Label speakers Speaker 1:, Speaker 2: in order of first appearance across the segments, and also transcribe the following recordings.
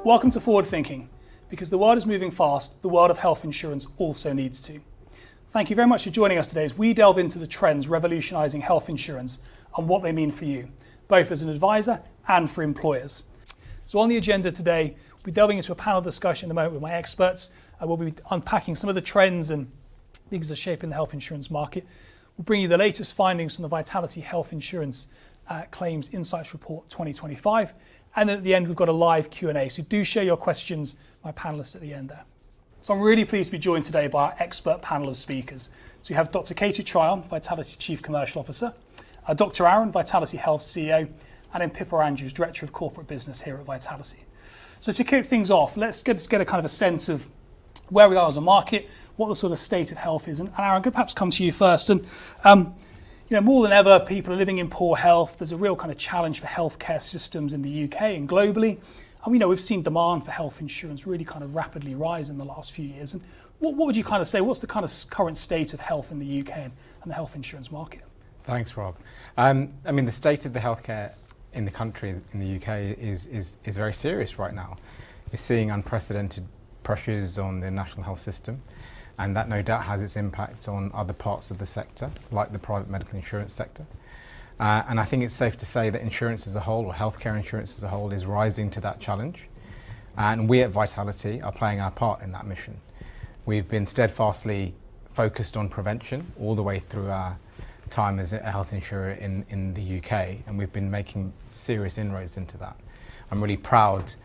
Speaker 1: Welcome to Forward Thinking. Because the world is moving fast, the world of health insurance also needs to. Thank you very much for joining us today as we delve into the trends revolutionising health insurance and what they mean for you, both as an advisor and for employers. So on the agenda today, we'll be delving into a panel discussion in a moment with my experts. We'll be unpacking some of the trends and things that are shaping the health insurance market. We'll bring you the latest findings from the Vitality Health Insurance Claims Insights Report 2025. And then at the end, we've got a live Q&A. So do share your questions, my panelists at the end there. So I'm really pleased to be joined today by our expert panel of speakers. So we have Dr Katie Tryon, Vitality Chief Commercial Officer, Dr Arun, Vitality Health CEO, and then Pippa Andrews, Director of Corporate Business here at Vitality. So to kick things off, let's get a kind of a sense of where we are as a market, what the sort of state of health is. And Arun, could perhaps come to you first. And more than ever, people are living in poor health. There's a real kind of challenge for healthcare systems in the UK and globally. And we've seen demand for health insurance really kind of rapidly rise in the last few years. And what would you kind of say, what's the kind of current state of health in the UK and the health insurance market?
Speaker 2: Thanks, Rob. The state of the healthcare in the country, in the UK, is very serious right now. You're seeing unprecedented pressures on the national health system, and that no doubt has its impact on other parts of the sector, like the private medical insurance sector. And I think it's safe to say that insurance as a whole, or healthcare insurance as a whole, is rising to that challenge. And we at Vitality are playing our part in that mission. We've been steadfastly focused on prevention all the way through our time as a health insurer in the UK, and we've been making serious inroads into that. I'm really proud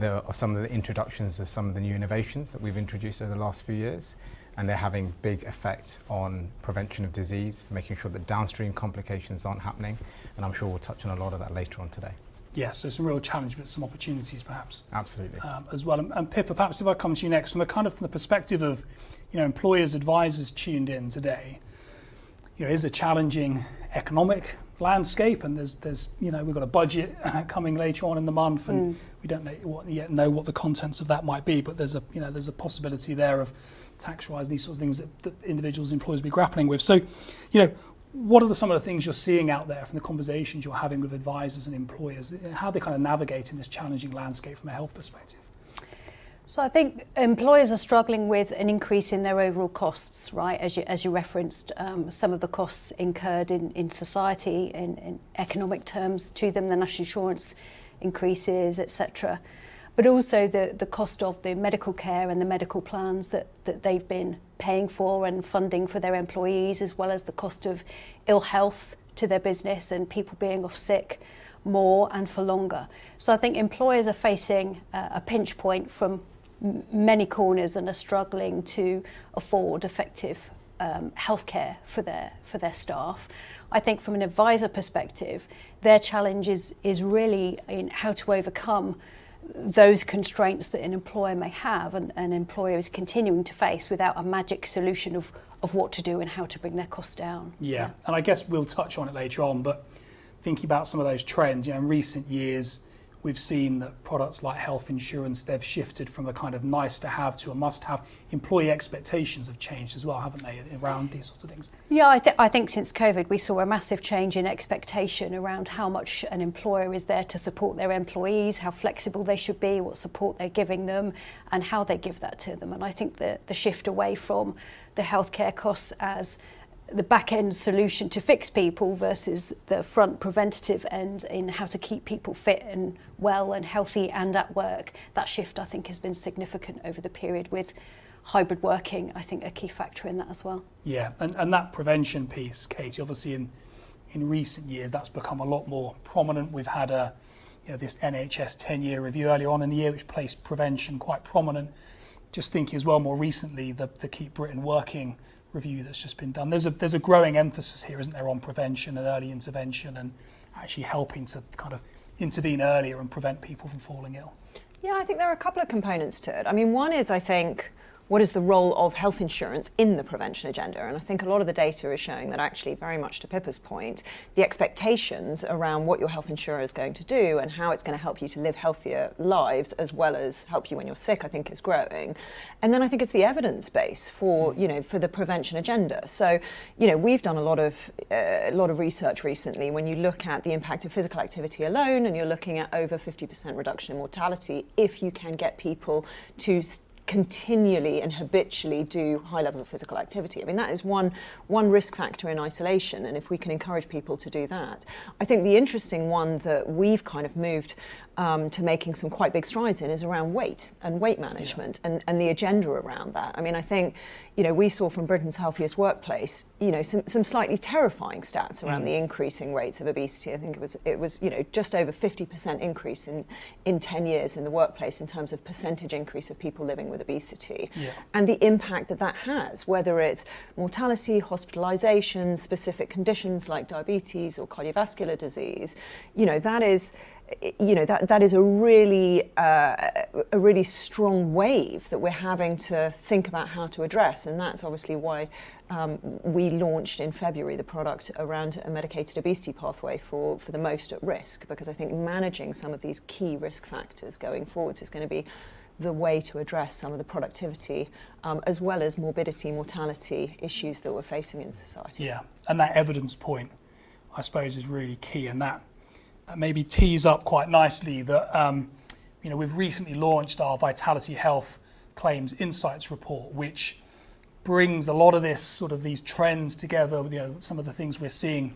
Speaker 2: of some of the introductions of some of the new innovations that we've introduced over the last few years, and they're having big effect on prevention of disease, making sure that downstream complications aren't happening, and I'm sure we'll touch on a lot of that later on today.
Speaker 1: Yes, so some real challenge, but some opportunities perhaps.
Speaker 2: Absolutely.
Speaker 1: As well. And Pippa, perhaps if I come to you next, from the perspective of employers, advisors tuned in today, is a challenging economic landscape, and there's we've got a budget coming later on in the month, and we don't yet know what the contents of that might be, but there's a possibility there of tax rise, these sorts of things that individuals and employers will be grappling with. So, what are some of the things you're seeing out there from the conversations you're having with advisors and employers, how they kind of navigate in this challenging landscape from a health perspective?
Speaker 3: So I think employers are struggling with an increase in their overall costs, right? As you referenced, some of the costs incurred in society in economic terms to them, the national insurance increases, etc. But also the cost of the medical care and the medical plans that they've been paying for and funding for their employees, as well as the cost of ill health to their business and people being off sick more and for longer. So I think employers are facing a pinch point from many corners and are struggling to afford effective healthcare for their staff. I think from an advisor perspective, their challenge is really in how to overcome those constraints that an employer may have and an employer is continuing to face without a magic solution of what to do and how to bring their costs down.
Speaker 1: Yeah, and I guess we'll touch on it later on, but thinking about some of those trends, in recent years, we've seen that products like health insurance, they've shifted from a kind of nice to have to a must have. Employee expectations have changed as well, haven't they, around these sorts of things?
Speaker 3: Yeah, I think since COVID, we saw a massive change in expectation around how much an employer is there to support their employees, how flexible they should be, what support they're giving them, and how they give that to them. And I think the shift away from the healthcare costs as the back-end solution to fix people versus the front preventative end in how to keep people fit and well and healthy and at work. That shift, I think, has been significant over the period, with hybrid working, I think, a key factor in that as well.
Speaker 1: Yeah, and that prevention piece, Katie, obviously in recent years, that's become a lot more prominent. We've had this NHS 10-year review earlier on in the year, which placed prevention quite prominent. Just thinking as well more recently, the Keep Britain Working review that's just been done. There's a growing emphasis here, isn't there, on prevention and early intervention and actually helping to kind of intervene earlier and prevent people from falling ill.
Speaker 4: Yeah, I think there are a couple of components to it. One is, I think, what is the role of health insurance in the prevention agenda? And I think a lot of the data is showing that actually, very much to Pippa's point, the expectations around what your health insurer is going to do and how it's going to help you to live healthier lives as well as help you when you're sick, I think is growing. And then I think it's the evidence base for, for the prevention agenda. So, we've done a lot of research recently. When you look at the impact of physical activity alone, and you're looking at over 50% reduction in mortality if you can get people to continually and habitually do high levels of physical activity. I mean, that is one risk factor in isolation, and if we can encourage people to do that. I think the interesting one that we've kind of moved to making some quite big strides in is around weight and weight management and the agenda around that. I mean, I think, we saw from Britain's Healthiest Workplace, some slightly terrifying stats around the increasing rates of obesity. I think it was just over 50% increase in 10 years in the workplace in terms of percentage increase of people living with obesity. Yeah. And the impact that has, whether it's mortality, hospitalization, specific conditions like diabetes or cardiovascular disease, that is a really strong wave that we're having to think about how to address, and that's obviously why we launched in February the product around a medicated obesity pathway for the most at risk, because I think managing some of these key risk factors going forwards is going to be the way to address some of the productivity as well as morbidity, mortality issues that we're facing in society.
Speaker 1: Yeah, and that evidence point, I suppose, is really key, and that maybe tees up quite nicely that we've recently launched our Vitality Health Claims Insights report, which brings a lot of these trends together with some of the things we're seeing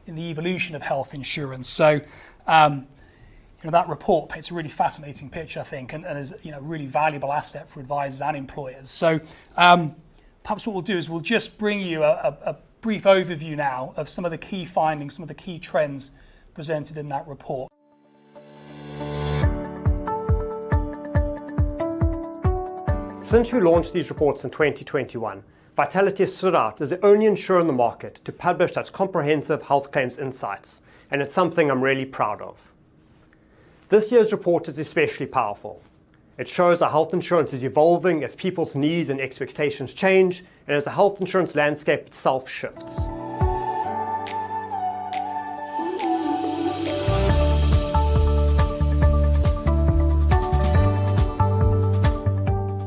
Speaker 1: in the evolution of health insurance. So that report paints a really fascinating picture, I think, and is a really valuable asset for advisors and employers. So perhaps what we'll do is we'll just bring you a brief overview now of some of the key findings, some of the key trends presented in that report.
Speaker 5: Since we launched these reports in 2021, Vitality has stood out as the only insurer in the market to publish such comprehensive health claims insights, and it's something I'm really proud of. This year's report is especially powerful. It shows how health insurance is evolving as people's needs and expectations change, and as the health insurance landscape itself shifts.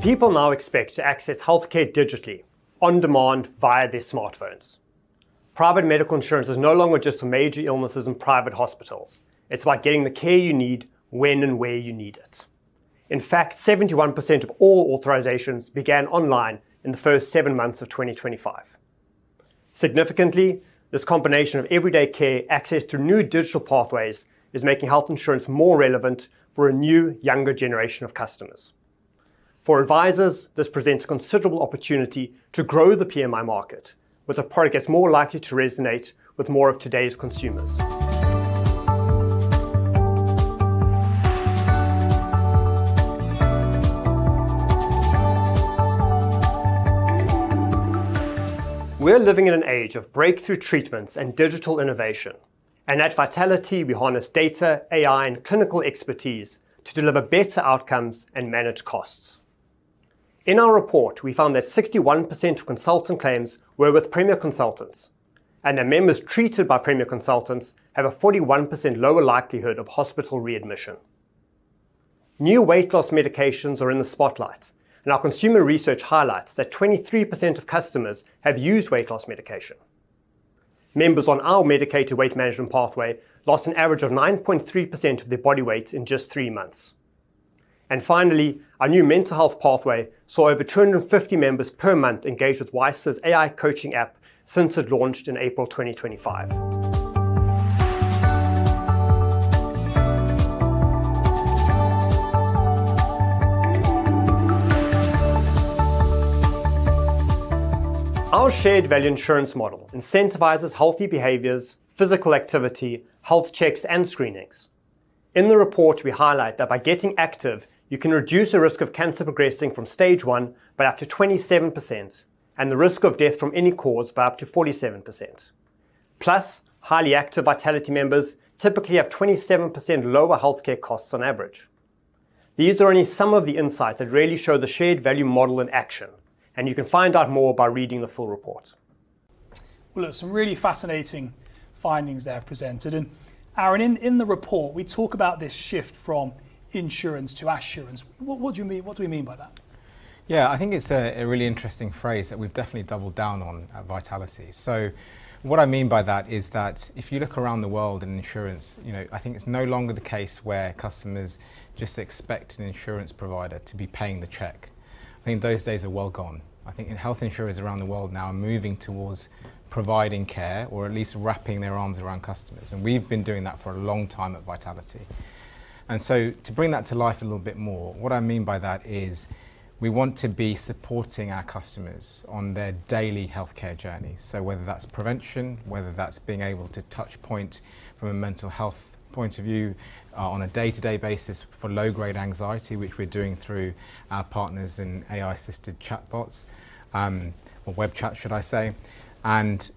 Speaker 5: People now expect to access healthcare digitally, on demand, via their smartphones. Private medical insurance is no longer just for major illnesses in private hospitals. It's about getting the care you need when and where you need it. In fact, 71% of all authorizations began online in the first 7 months of 2025. Significantly, this combination of everyday care accessed through new digital pathways is making health insurance more relevant for a new, younger generation of customers. For advisors, this presents a considerable opportunity to grow the PMI market, with a product that's more likely to resonate with more of today's consumers. We're living in an age of breakthrough treatments and digital innovation. And at Vitality, we harness data, AI, and clinical expertise to deliver better outcomes and manage costs. In our report, we found that 61% of consultant claims were with Premier Consultants, and that members treated by Premier Consultants have a 41% lower likelihood of hospital readmission. New weight loss medications are in the spotlight, and our consumer research highlights that 23% of customers have used weight loss medication. Members on our medicated weight management pathway lost an average of 9.3% of their body weight in just 3 months. And finally, our new mental health pathway saw over 250 members per month engage with WISE's AI coaching app since it launched in April 2025. Our shared value insurance model incentivizes healthy behaviors, physical activity, health checks, and screenings. In the report, we highlight that by getting active, you can reduce the risk of cancer progressing from stage 1 by up to 27%, and the risk of death from any cause by up to 47%. Plus, highly active Vitality members typically have 27% lower healthcare costs on average. These are only some of the insights that really show the shared value model in action, and you can find out more by reading the full report.
Speaker 1: Well, look, some really fascinating findings there presented. And Arun, in the report, we talk about this shift from insurance to assurance. What do you mean? What do we mean by that?
Speaker 2: Yeah, I think it's a really interesting phrase that we've definitely doubled down on at Vitality. So what I mean by that is that if you look around the world in insurance, I think it's no longer the case where customers just expect an insurance provider to be paying the check. I think those days are well gone. I think health insurers around the world now are moving towards providing care, or at least wrapping their arms around customers. And we've been doing that for a long time at Vitality. And so to bring that to life a little bit more, what I mean by that is we want to be supporting our customers on their daily healthcare journey. So whether that's prevention, whether that's being able to touch point from a mental health point of view on a day-to-day basis for low-grade anxiety, which we're doing through our partners in AI-assisted chatbots, or web chat, should I say. And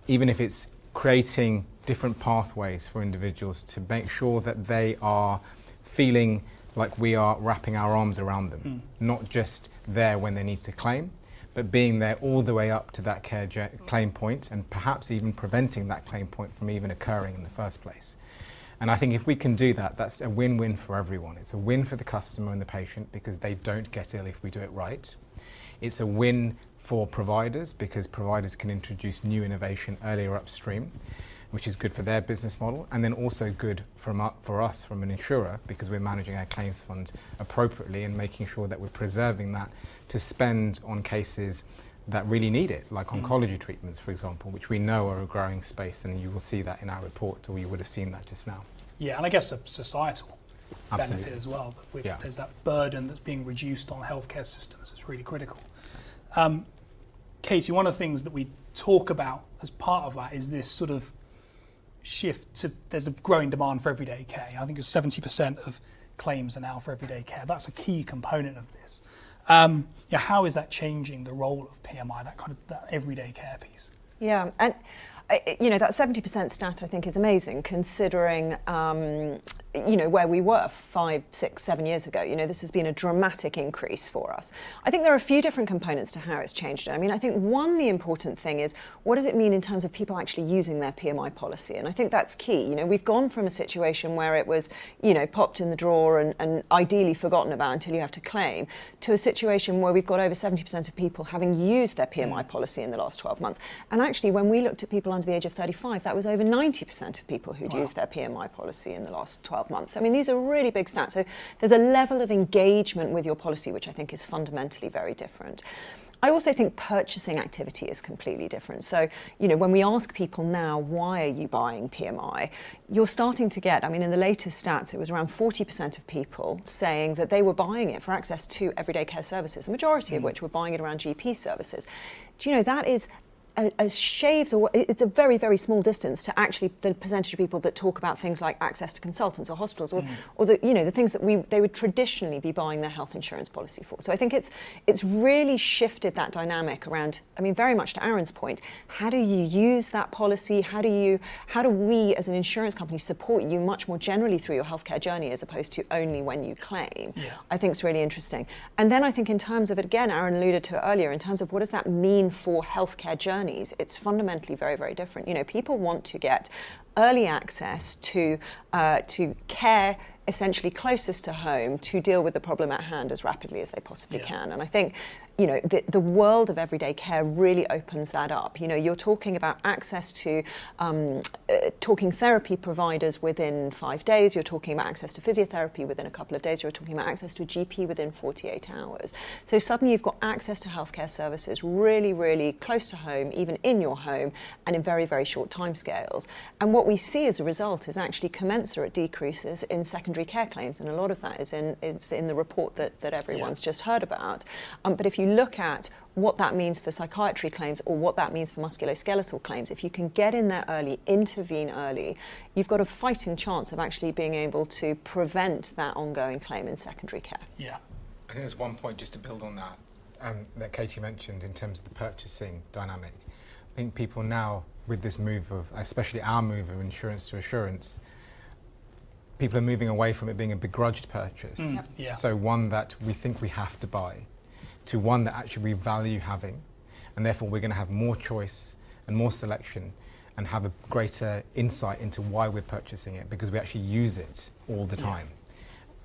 Speaker 2: even if it's creating different pathways for individuals to make sure that they are feeling like we are wrapping our arms around them, not just there when they need to claim, but being there all the way up to that claim point, and perhaps even preventing that claim point from even occurring in the first place. And I think if we can do that, that's a win-win for everyone. It's a win for the customer and the patient because they don't get ill if we do it right. It's a win for providers because providers can introduce new innovation earlier upstream, which is good for their business model, and then also good for us from an insurer because we're managing our claims fund appropriately and making sure that we're preserving that to spend on cases that really need it, like oncology treatments, for example, which we know are a growing space, and you will see that in our report, or you would have seen that just now.
Speaker 1: Yeah, and I guess a societal
Speaker 2: Absolutely.
Speaker 1: benefit as well.
Speaker 2: Yeah.
Speaker 1: There's that burden that's being reduced on healthcare systems. It's really critical. Katie, one of the things that we talk about as part of that is this sort of shift to, there's a growing demand for everyday care. I think it's 70% of claims are now for everyday care. That's a key component of this. How is that changing the role of PMI, that everyday care piece?
Speaker 4: Yeah, and that 70% stat I think is amazing considering where we were 5, 6, 7 years ago. This has been a dramatic increase for us. I think there are a few different components to how it's changed. I mean, I think the important thing is what does it mean in terms of people actually using their PMI policy? And I think that's key. We've gone from a situation where it was, popped in the drawer and ideally forgotten about until you have to claim, to a situation where we've got over 70% of people having used their PMI policy in the last 12 months. And actually, when we looked at people under the age of 35, that was over 90% of people who'd used their PMI policy in the last 12 months. I mean, these are really big stats. So there's a level of engagement with your policy, which I think is fundamentally very different. I also think purchasing activity is completely different. So, when we ask people now, why are you buying PMI? You're starting to get, in the latest stats, it was around 40% of people saying that they were buying it for access to everyday care services, the majority of which were buying it around GP services. Do you know, that is it's a very, very small distance to actually the percentage of people that talk about things like access to consultants or hospitals or the things that they would traditionally be buying their health insurance policy for. So I think it's really shifted that dynamic around, very much to Arun's point, how do you use that policy? How do we as an insurance company support you much more generally through your healthcare journey as opposed to only when you claim? Yeah. I think it's really interesting. And then I think in terms of, again, Arun alluded to it earlier, in terms of what does that mean for healthcare journey? It's fundamentally very, very different. People want to get early access to care essentially closest to home to deal with the problem at hand as rapidly as they possibly can. And I think the world of everyday care really opens that up. You're talking about access to talking therapy providers within 5 days. You're talking about access to physiotherapy within a couple of days. You're talking about access to a GP within 48 hours. So suddenly you've got access to healthcare services really, really close to home, even in your home, and in very, very short timescales. And what we see as a result is actually commensurate decreases in secondary care claims, and a lot of that is in the report that everyone's just heard about. But if you look at what that means for psychiatry claims or what that means for musculoskeletal claims, if you can get in there early, intervene early, you've got a fighting chance of actually being able to prevent that ongoing claim in secondary care.
Speaker 1: Yeah.
Speaker 2: I think there's one point just to build on that that Katie mentioned in terms of the purchasing dynamic. I think people now, with this move of, especially our move of insurance to assurance, people are moving away from it being a begrudged purchase.
Speaker 1: Yeah.
Speaker 2: So one that we think we have to buy, to one that actually we value having, and therefore we're going to have more choice and more selection and have a greater insight into why we're purchasing it, because we actually use it all the time.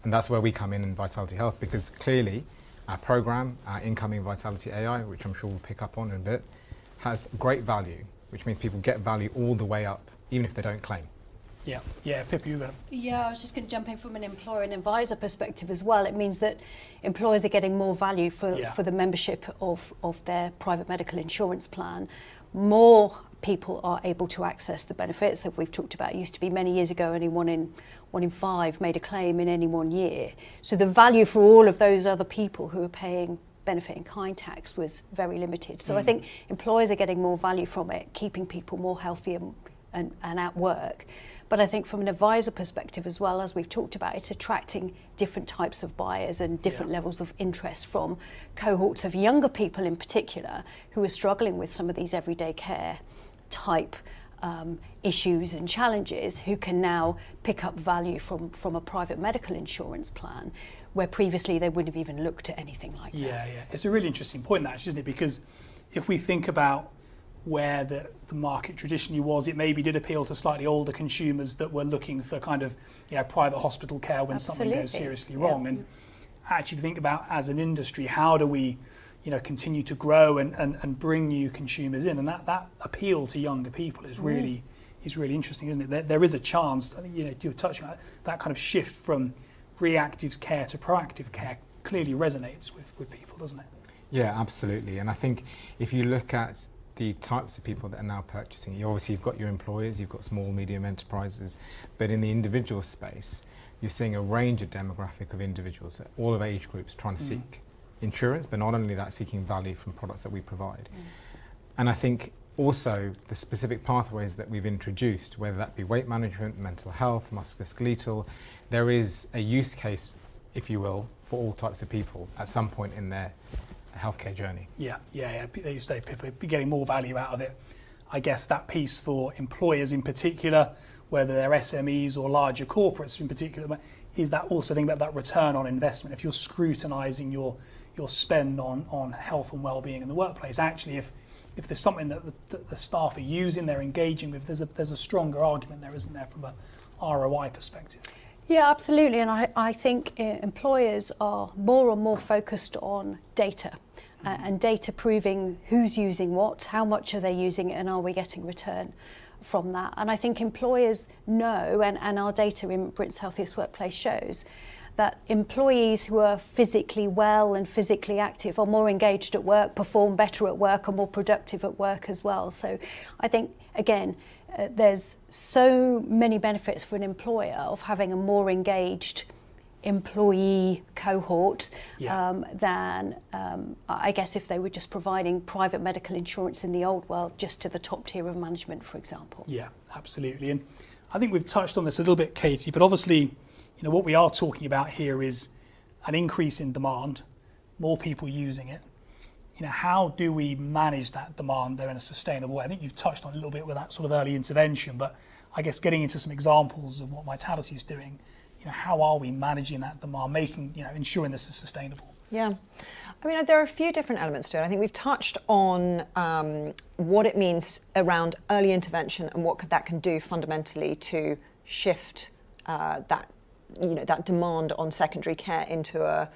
Speaker 2: And that's where we come in Vitality Health, because clearly our program, our incoming Vitality AI, which I'm sure we'll pick up on in a bit, has great value, which means people get value all the way up, even if they don't claim.
Speaker 1: Yeah, Pippa, you're going to...
Speaker 3: Yeah, I was just going to jump in from an employer and advisor perspective as well. It means that employers are getting more value for the membership of their private medical insurance plan. More people are able to access the benefits that we've talked about. It used to be many years ago only one in five made a claim in any 1 year. So the value for all of those other people who are paying benefit in kind tax was very limited. So I think employers are getting more value from it, keeping people more healthy and at work. But I think from an advisor perspective as well, as we've talked about, it's attracting different types of buyers and different levels of interest from cohorts of younger people in particular who are struggling with some of these everyday care type issues and challenges, who can now pick up value from a private medical insurance plan where previously they wouldn't have even looked at anything like that.
Speaker 1: Yeah. It's a really interesting point, that, isn't it? Because if we think about where the market traditionally was, it maybe did appeal to slightly older consumers that were looking for kind of private hospital care when something goes seriously wrong. And actually think about, as an industry, how do we continue to grow and bring new consumers in, and that appeal to younger people is really interesting, isn't it? There is a chance, I think you're touching on that kind of shift from reactive care to proactive care clearly resonates with people, doesn't it?
Speaker 2: Yeah, absolutely. And I think if you look at the types of people that are now purchasing, you've got your employers, you've got small, medium enterprises, but in the individual space, you're seeing a range of demographic of individuals, all of age groups, trying to seek insurance, but not only that, seeking value from products that we provide. And I think also the specific pathways that we've introduced, whether that be weight management, mental health, musculoskeletal, there is a use case, if you will, for all types of people at some point in their healthcare journey. Yeah.
Speaker 1: You say, Pippa, getting more value out of it. I guess that piece for employers in particular, whether they're SMEs or larger corporates in particular, is that also think about that return on investment. If you're scrutinising your spend on health and well-being in the workplace, actually if there's something that the staff are using, they're engaging with, there's a stronger argument there, isn't there, from a ROI perspective?
Speaker 3: Yeah, absolutely. And I think employers are more and more focused on data and data proving who's using what, how much are they using it, and are we getting return from that. And I think employers know, and our data in Britain's Healthiest Workplace shows, that employees who are physically well and physically active are more engaged at work, perform better at work, are more productive at work as well. So I think, again, there's so many benefits for an employer of having a more engaged employee cohort than I guess if they were just providing private medical insurance in the old world just to the top tier of management, for example.
Speaker 1: Yeah, absolutely. And I think we've touched on this a little bit, Katie, but obviously what we are talking about here is an increase in demand, more people using it. How do we manage that demand there in a sustainable way? I think you've touched on a little bit with that sort of early intervention, but I guess getting into some examples of what Vitality is doing, how are we managing that demand, ensuring this is sustainable?
Speaker 4: Yeah. I mean, there are a few different elements to it. I think we've touched on what it means around early intervention and what that can do fundamentally to shift that demand on secondary care into a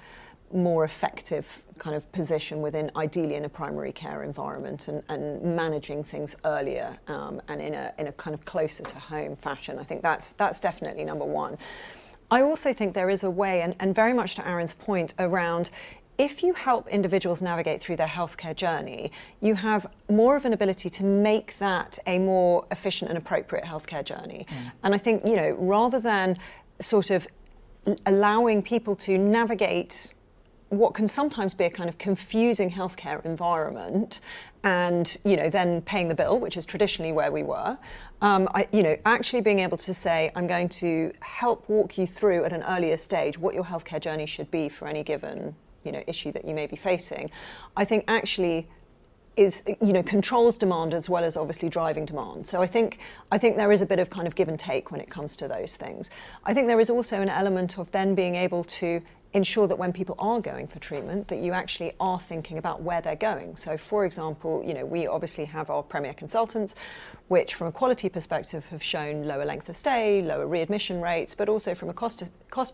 Speaker 4: more effective kind of position within, ideally in a primary care environment, and managing things earlier and in a kind of closer to home fashion. I think that's definitely number one. I also think there is a way, and very much to Arun's point around, if you help individuals navigate through their healthcare journey, you have more of an ability to make that a more efficient and appropriate healthcare journey. And I think, rather than sort of allowing people to navigate what can sometimes be a kind of confusing healthcare environment and, then paying the bill, which is traditionally where we were, actually being able to say, I'm going to help walk you through at an earlier stage what your healthcare journey should be for any given issue that you may be facing. I think actually controls demand as well as obviously driving demand. So I think there is a bit of kind of give and take when it comes to those things. I think there is also an element of then being able to ensure that when people are going for treatment, that you actually are thinking about where they're going. So for example, we obviously have our premier consultants, which from a quality perspective have shown lower length of stay, lower readmission rates, but also from a cost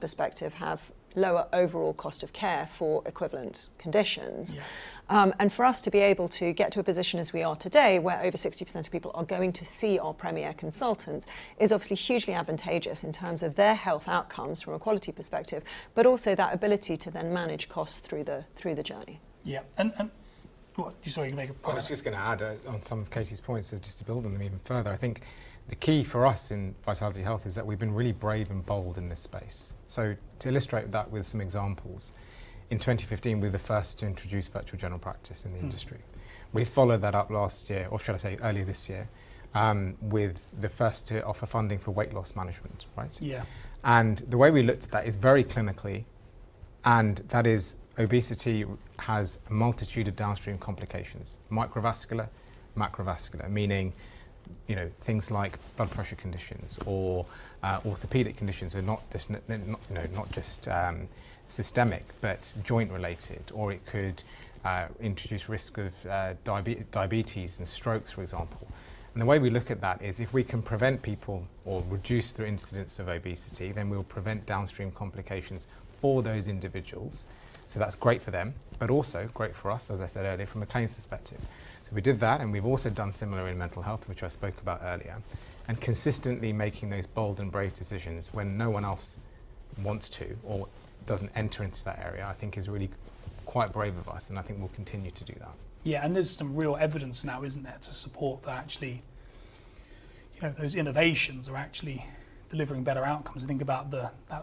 Speaker 4: perspective have lower overall cost of care for equivalent conditions.
Speaker 1: Yeah.
Speaker 4: And for us to be able to get to a position as we are today, where over 60% of people are going to see our premier consultants, is obviously hugely advantageous in terms of their health outcomes from a quality perspective, but also that ability to then manage costs through the journey.
Speaker 1: Yeah, and what, sorry, you make a point.
Speaker 2: I was just going to add on some of Katie's points, just to build on them even further. I think the key for us in Vitality Health is that we've been really brave and bold in this space. So to illustrate that with some examples, in 2015 we were the first to introduce virtual general practice in the industry. We followed that up last year, or should I say earlier this year, with the first to offer funding for weight loss management, right?
Speaker 1: Yeah.
Speaker 2: And the way we looked at that is very clinically, and that is obesity has a multitude of downstream complications, microvascular, macrovascular, meaning things like blood pressure conditions or orthopedic conditions are not just systemic, but joint related, or it could introduce risk of diabetes and strokes, for example. And the way we look at that is if we can prevent people or reduce the incidence of obesity, then we'll prevent downstream complications for those individuals. So that's great for them, but also great for us, as I said earlier, from a claims perspective. So we did that, and we've also done similar in mental health, which I spoke about earlier, and consistently making those bold and brave decisions when no one else wants to or doesn't enter into that area, I think is really quite brave of us, and I think we'll continue to do that.
Speaker 1: Yeah, and there's some real evidence now, isn't there, to support that actually, those innovations are actually delivering better outcomes. I think about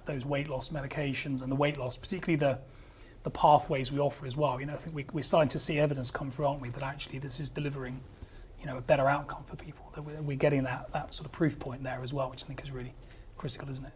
Speaker 1: those weight loss medications and the weight loss, particularly the pathways we offer as well. I think we're starting to see evidence come through, aren't we, that actually this is delivering, a better outcome for people. That we're getting that sort of proof point there as well, which I think is really critical, isn't it?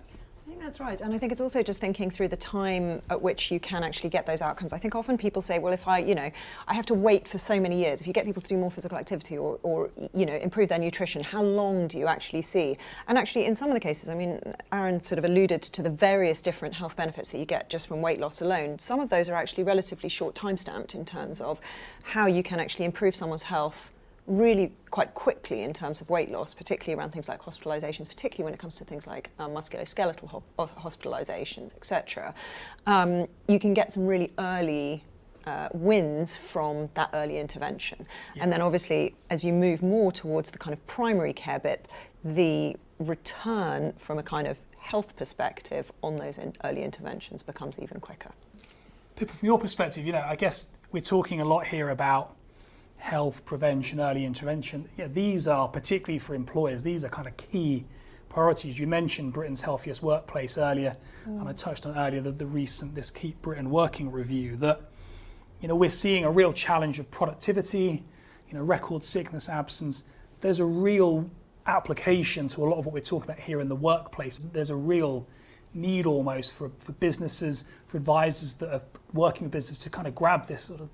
Speaker 4: I think that's right, and I think it's also just thinking through the time at which you can actually get those outcomes. I think often people say, well, if I have to wait for so many years. If you get people to do more physical activity or improve their nutrition, how long do you actually see? And actually, in some of the cases, Arun sort of alluded to the various different health benefits that you get just from weight loss alone. Some of those are actually relatively short time stamped in terms of how you can actually improve someone's health really quite quickly in terms of weight loss, particularly around things like hospitalizations, particularly when it comes to things like musculoskeletal hospitalizations, etc. You can get some really early wins from that early intervention. Yeah. And then obviously, as you move more towards the kind of primary care bit, the return from a kind of health perspective on those early interventions becomes even quicker.
Speaker 1: Pippa, from your perspective, I guess we're talking a lot here about health, prevention, early intervention. Yeah, these are particularly for employers. These are kind of key priorities. You mentioned Britain's Healthiest Workplace earlier, and I touched on earlier the recent this Keep Britain Working review that, we're seeing a real challenge of productivity, record sickness absence. There's a real application to a lot of what we're talking about here in the workplace. There's a real need almost for businesses, for advisors that are working with business to kind of grab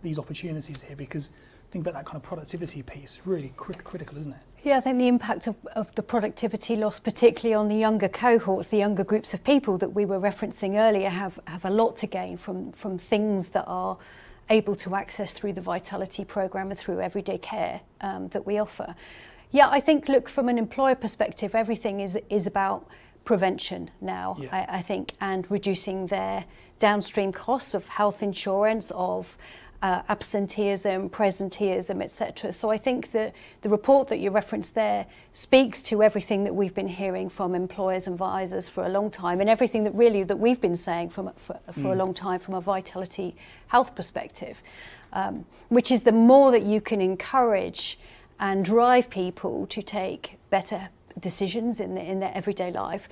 Speaker 1: these opportunities here, because think about that kind of productivity piece. It's really critical, isn't it?
Speaker 3: Yeah, I think the impact of the productivity loss, particularly on the younger cohorts, the younger groups of people that we were referencing earlier, have a lot to gain from things that are able to access through the Vitality programme and through everyday care that we offer. Yeah, I think, look, from an employer perspective, everything is about prevention now, yeah. I think, and reducing their downstream costs of health insurance, of absenteeism, presenteeism, etc. So I think that the report that you referenced there speaks to everything that we've been hearing from employers and advisors for a long time, and everything that we've been saying for a long time from a Vitality Health perspective, which is the more that you can encourage and drive people to take better decisions in their everyday life,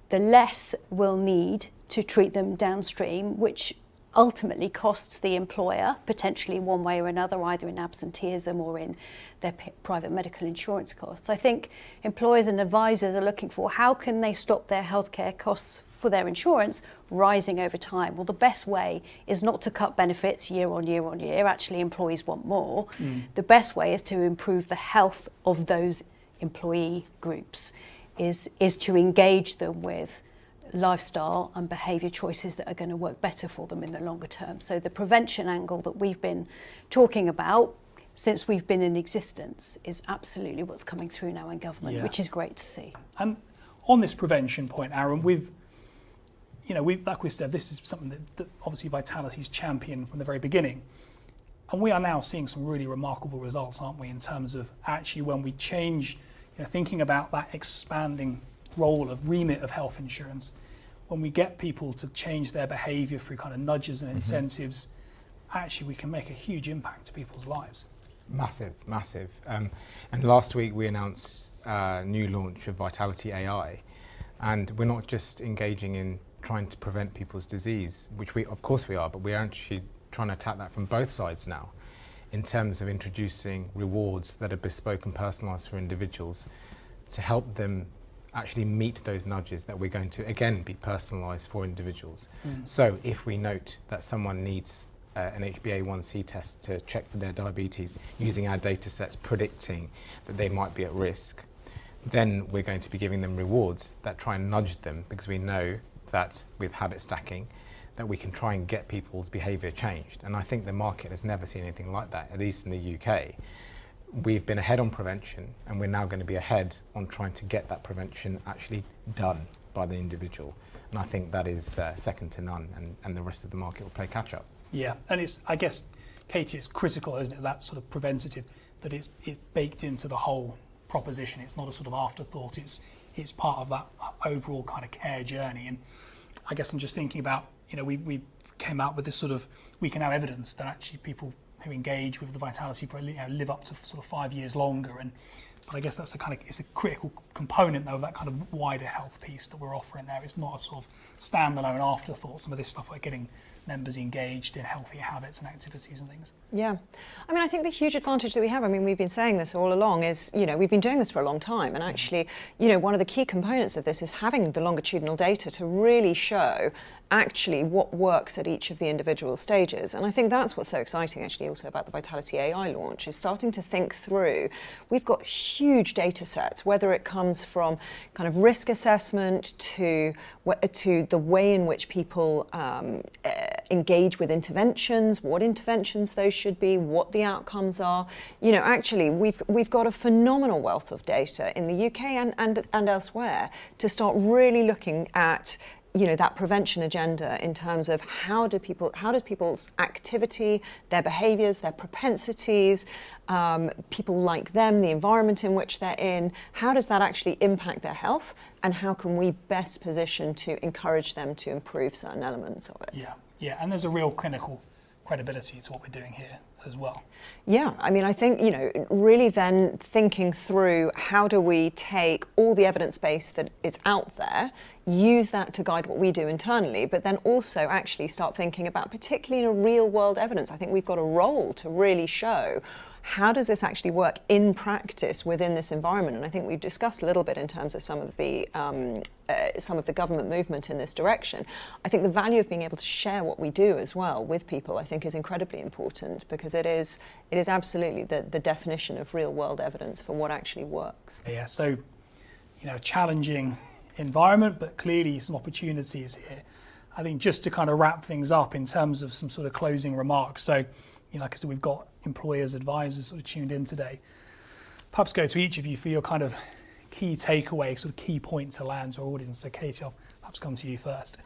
Speaker 3: the less we'll need to treat them downstream, which ultimately costs the employer, potentially one way or another, either in absenteeism or in their private medical insurance costs. I think employers and advisors are looking for how can they stop their healthcare costs for their insurance rising over time. Well, the best way is not to cut benefits year on year on year. Actually, employees want more. The best way is to improve the health of those employee groups, is to engage them with lifestyle and behaviour choices that are going to work better for them in the longer term. So the prevention angle that we've been talking about since we've been in existence is absolutely what's coming through now in government, which is great to see.
Speaker 1: And on this prevention point, Aaron, we've like we said, this is something that obviously Vitality's championed from the very beginning. And we are now seeing some really remarkable results, aren't we, in terms of actually when we change, thinking about that expanding role of remit of health insurance, when we get people to change their behaviour through kind of nudges and incentives, actually we can make a huge impact to people's lives.
Speaker 2: Massive. And last week we announced a new launch of Vitality AI, and we're not just engaging in trying to prevent people's disease, which of course we are, but we're actually trying to attack that from both sides now, in terms of introducing rewards that are bespoke and personalised for individuals to help them actually meet those nudges that we're going to, again, be personalised for individuals. So if we note that someone needs an HbA1c test to check for their diabetes, using our data sets predicting that they might be at risk, then we're going to be giving them rewards that try and nudge them, because we know that with habit stacking, that we can try and get people's behaviour changed. And I think the market has never seen anything like that, at least in the UK. We've been ahead on prevention, and we're now going to be ahead on trying to get that prevention actually done by the individual. And I think that is second to none, and the rest of the market will play catch up.
Speaker 1: Yeah, and it's, I guess, Katie, it's critical, isn't it, that sort of preventative, that it's baked into the whole proposition. It's not a sort of afterthought, it's part of that overall kind of care journey. And I guess I'm just thinking about, we came out with this sort of, we can have evidence that actually people who engage with the Vitality live up to sort of 5 years longer. But I guess that's it's a critical component though of that kind of wider health piece that we're offering there. It's not a sort of standalone afterthought. Some of this stuff like getting members engaged in healthier habits and activities and things.
Speaker 4: Yeah. I mean, I think the huge advantage that we have, we've been saying this all along, is, we've been doing this for a long time. And actually, one of the key components of this is having the longitudinal data to really show actually what works at each of the individual stages. And I think that's what's so exciting actually also about the Vitality AI launch, is starting to think through, we've got huge data sets, whether it comes from kind of risk assessment to the way in which people engage with interventions, what interventions those should be, what the outcomes are. Actually we've got a phenomenal wealth of data in the UK and elsewhere to start really looking at that prevention agenda in terms of how does people's activity, their behaviours, their propensities, people like them, the environment in which they're in, how does that actually impact their health, and how can we best position to encourage them to improve certain elements of it?
Speaker 1: Yeah, and there's a real clinical credibility to what we're doing here as well.
Speaker 4: Yeah, I think, really then thinking through how do we take all the evidence base that is out there, use that to guide what we do internally, but then also actually start thinking about, particularly in a real world evidence, I think we've got a role to really show how does this actually work in practice within this environment. And I think we've discussed a little bit in terms of some of the government movement in this direction. I think the value of being able to share what we do as well with people, I think, is incredibly important, because it is absolutely the definition of real world evidence for what actually works.
Speaker 1: Yeah, so challenging environment, but clearly some opportunities here. I think just to kind of wrap things up in terms of some sort of closing remarks. So, like I said, we've got employers, advisors sort of tuned in today. Perhaps go to each of you for your kind of key takeaway, sort of key point to land to our audience. So Katie, I'll perhaps come to you first.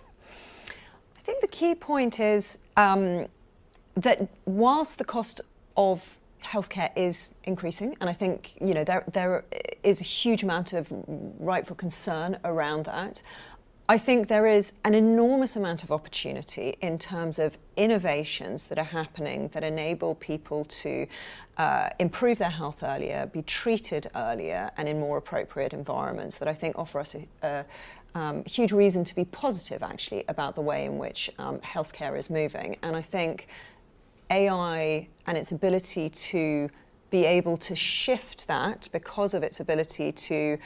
Speaker 4: I think the key point is that whilst the cost of healthcare is increasing, and I think there is a huge amount of rightful concern around that, I think there is an enormous amount of opportunity in terms of innovations that are happening that enable people to improve their health earlier, be treated earlier, and in more appropriate environments that I think offer us a huge reason to be positive actually about the way in which healthcare is moving. And I think AI and its ability to be able to shift that because of its ability to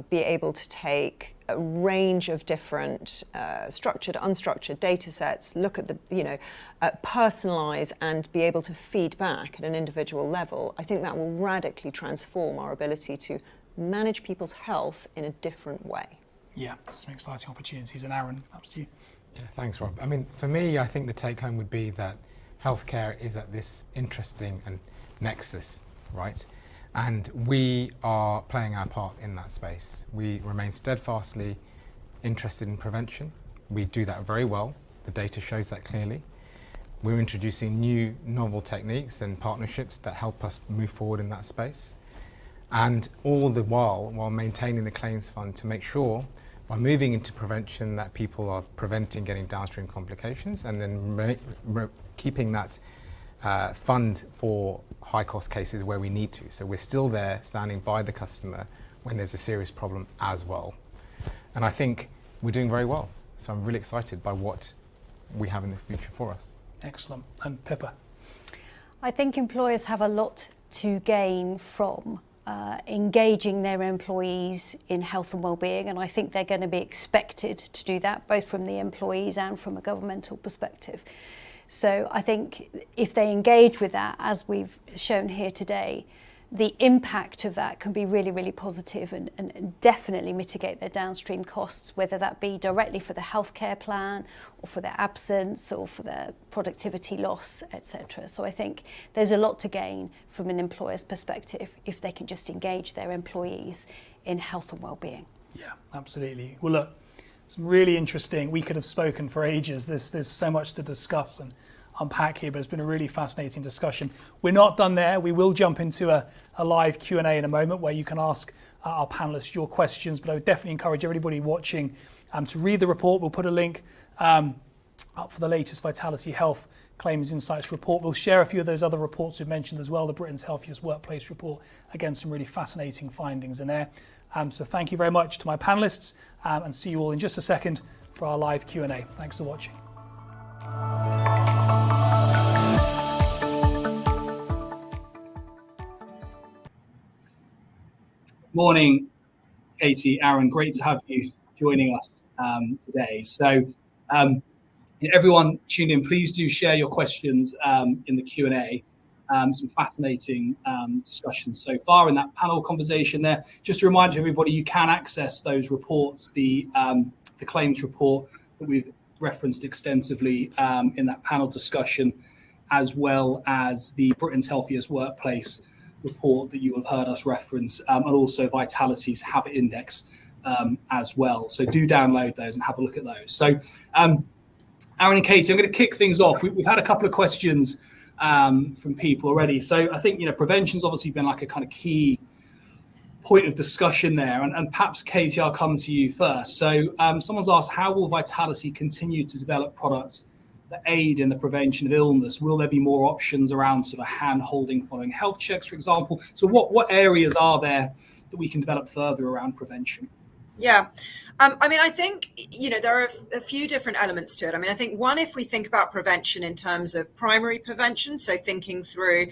Speaker 4: be able to take a range of different structured, unstructured data sets, look at the, personalize and be able to feed back at an individual level, I think that will radically transform our ability to manage people's health in a different way.
Speaker 1: Yeah, some exciting opportunities. And Aaron, perhaps to you.
Speaker 2: Yeah, thanks, Rob. I mean, for me, I think the take home would be that healthcare is at this interesting and nexus, right? And we are playing our part in that space. We remain steadfastly interested in prevention. We do that very well. The data shows that clearly. We're introducing new novel techniques and partnerships that help us move forward in that space. And all the while maintaining the claims fund to make sure by moving into prevention that people are preventing getting downstream complications, and then keeping that fund for high cost cases where we need to. So we're still there standing by the customer when there's a serious problem as well. And I think we're doing very well. So I'm really excited by what we have in the future for us.
Speaker 1: Excellent. And Pippa?
Speaker 3: I think employers have a lot to gain from engaging their employees in health and wellbeing, and I think they're going to be expected to do that both from the employees and from a governmental perspective. So I think if they engage with that, as we've shown here today, the impact of that can be really, really positive and definitely mitigate their downstream costs, whether that be directly for the healthcare plan or for their absence or for their productivity loss, etc. So I think there's a lot to gain from an employer's perspective if they can just engage their employees in health and wellbeing.
Speaker 1: Yeah, absolutely. Well, look, some really interesting, we could have spoken for ages. There's so much to discuss and unpack here, but it's been a really fascinating discussion. We're not done there. We will jump into a live Q&A in a moment where you can ask our panelists your questions, but I would definitely encourage everybody watching to read the report. We'll put a link up for the latest Vitality Health Claims Insights report. We'll share a few of those other reports we've mentioned as well, the Britain's Healthiest Workplace report. Again, some really fascinating findings in there. So thank you very much to my panelists, and see you all in just a second for our live Q&A. Thanks for watching. Morning, Katie, Aaron, great to have you joining us today. So everyone tuned in, please do share your questions in the Q&A. Some fascinating discussions so far in that panel conversation there. Just a reminder to everybody, you can access those reports, the claims report that we've referenced extensively in that panel discussion, as well as the Britain's Healthiest Workplace report that you have heard us reference, and also Vitality's Habit Index as well. So do download those and have a look at those. So Aaron and Katie, I'm going to kick things off. We've had a couple of questions from people already. So I think, prevention's obviously been like a kind of key point of discussion there. And perhaps, Katie, I'll come to you first. So someone's asked, how will Vitality continue to develop products that aid in the prevention of illness? Will there be more options around sort of hand-holding following health checks, for example? So what areas are there that we can develop further around prevention?
Speaker 6: Yeah. I think, there are a few different elements to it. I think one, if we think about prevention in terms of primary prevention, so thinking through,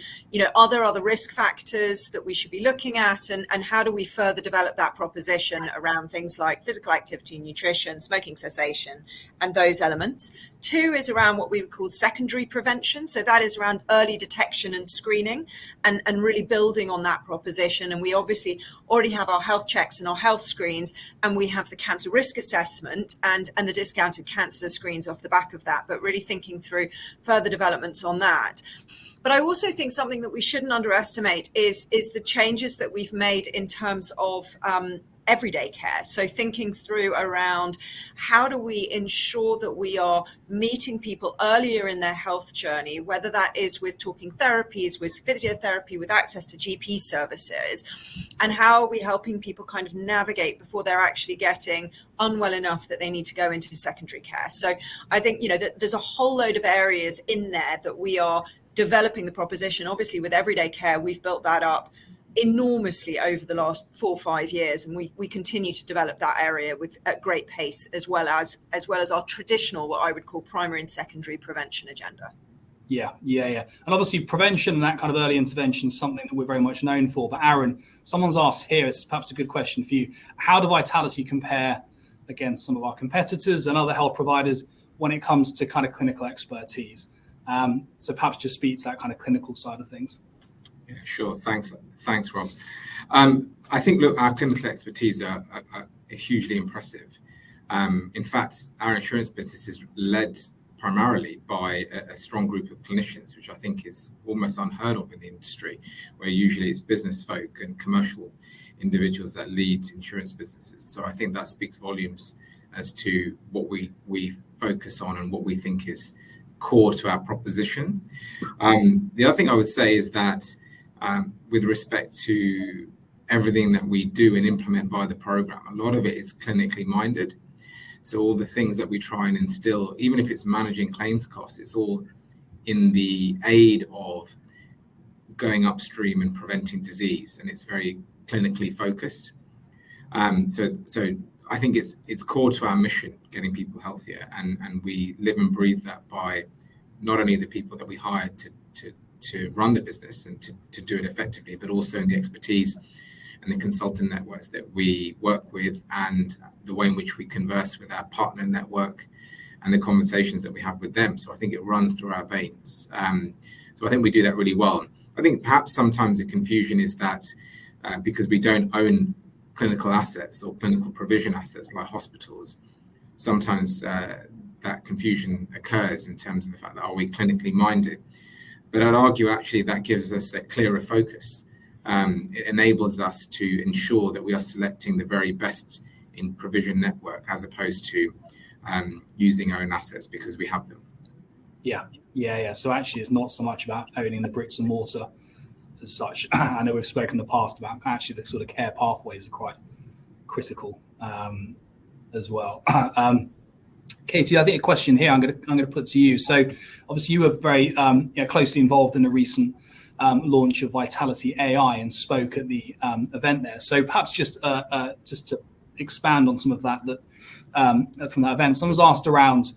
Speaker 6: are there other risk factors that we should be looking at, and how do we further develop that proposition around things like physical activity, nutrition, smoking cessation, and those elements. Two is around what we would call secondary prevention. So that is around early detection and screening, and really building on that proposition. And we obviously already have our health checks and our health screens, and we have the cancer risk assessment and the discounted cancer screens off the back of that, but really thinking through further developments on that. But I also think something that we shouldn't underestimate is the changes that we've made in terms of everyday care. So thinking through around how do we ensure that we are meeting people earlier in their health journey, whether that is with talking therapies, with physiotherapy, with access to GP services, and how are we helping people kind of navigate before they're actually getting unwell enough that they need to go into secondary care. So I think, that there's a whole load of areas in there that we are developing the proposition. Obviously with everyday care, we've built that up enormously over the last 4 or 5 years, and we continue to develop that area at great pace, as well as our traditional, what I would call primary and secondary prevention agenda.
Speaker 1: Yeah. And obviously prevention and that kind of early intervention is something that we're very much known for. But Arun, someone's asked here, it's perhaps a good question for you. How do Vitality compare against some of our competitors and other health providers when it comes to kind of clinical expertise? So perhaps just speak to that kind of clinical side of things.
Speaker 7: Yeah, sure. Thanks, Rob. I think, look, our clinical expertise are hugely impressive. In fact, our insurance business is led primarily by a strong group of clinicians, which I think is almost unheard of in the industry, where usually it's business folk and commercial individuals that lead insurance businesses. So I think that speaks volumes as to what we focus on and what we think is core to our proposition. The other thing I would say is that with respect to everything that we do and implement via the program, a lot of it is clinically minded. So all the things that we try and instill, even if it's managing claims costs, it's all in the aid of going upstream and preventing disease, and it's very clinically focused. So I think it's core to our mission, getting people healthier, and we live and breathe that by not only the people that we hire to run the business and to do it effectively, but also in the expertise and the consultant networks that we work with, and the way in which we converse with our partner network and the conversations that we have with them. So I think it runs through our veins. So I think we do that really well. I think perhaps sometimes the confusion is that because we don't own clinical assets or clinical provision assets like hospitals, sometimes that confusion occurs in terms of the fact that are we clinically minded? But I'd argue actually that gives us a clearer focus. It enables us to ensure that we are selecting the very best in provision network as opposed to using our own assets because we have them.
Speaker 1: Yeah. So actually it's not so much about owning the bricks and mortar as such. I know we've spoken in the past about actually the sort of care pathways are quite critical as well. Katie, I think a question here I'm going to put to you. So obviously you were very closely involved in the recent launch of Vitality AI and spoke at the event there. So perhaps just to expand on some of that from that event, someone's asked around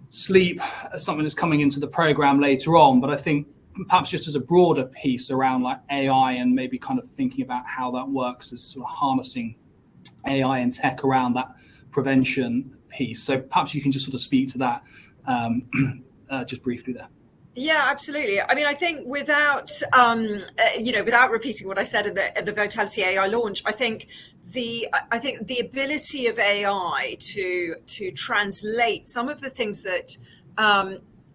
Speaker 1: sleep, something that's coming into the program later on, but I think perhaps just as a broader piece around like AI and maybe kind of thinking about how that works as sort of harnessing AI and tech around that prevention piece. So perhaps you can just sort of speak to that just briefly there.
Speaker 6: Yeah, absolutely. I mean, I think without repeating what I said at the Vitality AI launch, I think the ability of AI to translate some of the things that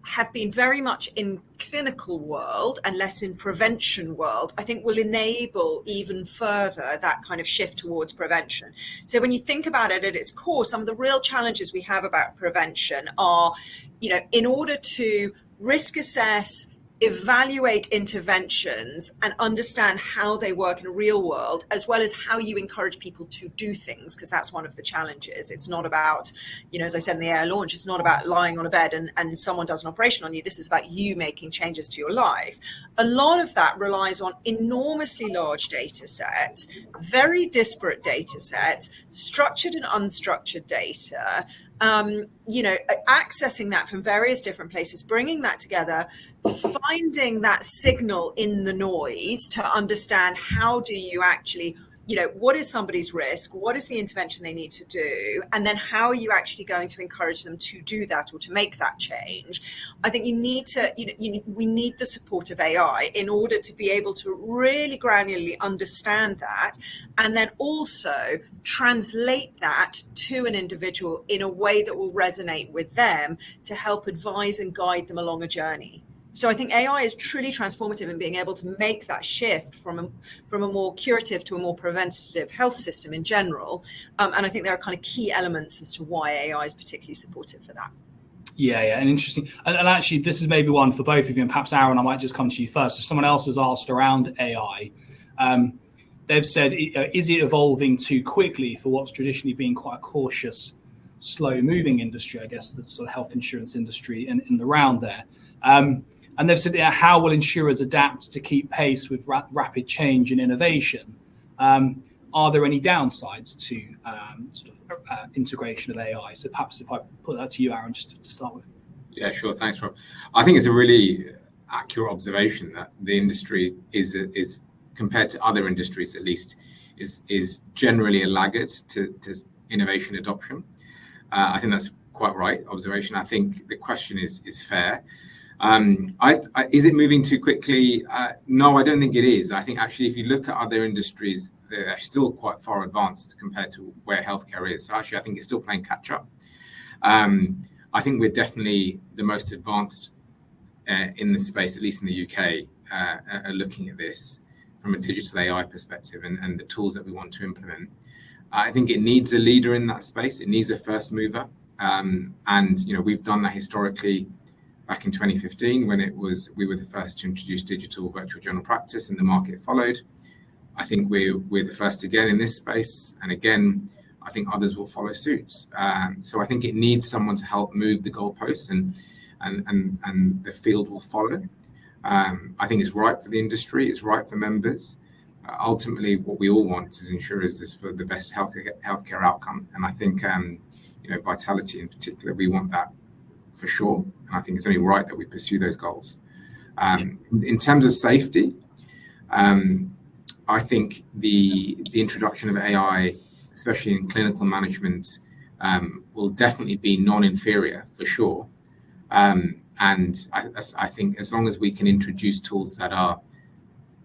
Speaker 6: have been very much in clinical world and less in prevention world, I think will enable even further that kind of shift towards prevention. So when you think about it at its core, some of the real challenges we have about prevention are, in order to risk assess, evaluate interventions and understand how they work in a real world, as well as how you encourage people to do things, because that's one of the challenges. It's not about, as I said in the AI launch, it's not about lying on a bed and someone does an operation on you. This is about you making changes to your life. A lot of that relies on enormously large data sets, very disparate data sets, structured and unstructured data, accessing that from various different places, bringing that together, finding that signal in the noise to understand how do you actually, what is somebody's risk, what is the intervention they need to do, and then how are you actually going to encourage them to do that or to make that change. I think we need the support of AI in order to be able to really granularly understand that, and then also translate that to an individual in a way that will resonate with them to help advise and guide them along a journey. So I think AI is truly transformative in being able to make that shift from a more curative to a more preventative health system in general. And I think there are kind of key elements as to why AI is particularly supportive for that.
Speaker 1: Yeah, and interesting. And actually, this is maybe one for both of you, and perhaps Arun, I might just come to you first. If someone else has asked around AI, they've said, is it evolving too quickly for what's traditionally been quite a cautious, slow-moving industry, I guess, the sort of health insurance industry in the round there. And they've said, how will insurers adapt to keep pace with rapid change and innovation? Are there any downsides to integration of AI? So perhaps if I put that to you, Arun, just to start with.
Speaker 7: Yeah, sure. Thanks, Rob. I think it's a really accurate observation that the industry is compared to other industries, at least, is generally a laggard to innovation adoption. I think that's quite right observation. I think the question is fair. Is it moving too quickly? No, I don't think it is. I think actually, if you look at other industries, they're still quite far advanced compared to where healthcare is. So actually, I think it's still playing catch up. I think we're definitely the most advanced in this space, at least in the UK, are looking at this from a digital AI perspective and the tools that we want to implement. I think it needs a leader in that space. It needs a first mover. And we've done that historically back in 2015 when we were the first to introduce digital virtual general practice and the market followed. I think we're the first again in this space. And again, I think others will follow suit. So I think it needs someone to help move the goalposts and the field will follow. I think it's right for the industry, it's right for members. Ultimately, what we all want as insurers is for the best healthcare outcome. And I think, Vitality in particular, we want that for sure. And I think it's only right that we pursue those goals. In terms of safety, I think the introduction of AI, especially in clinical management, will definitely be non-inferior for sure. And I think as long as we can introduce tools that are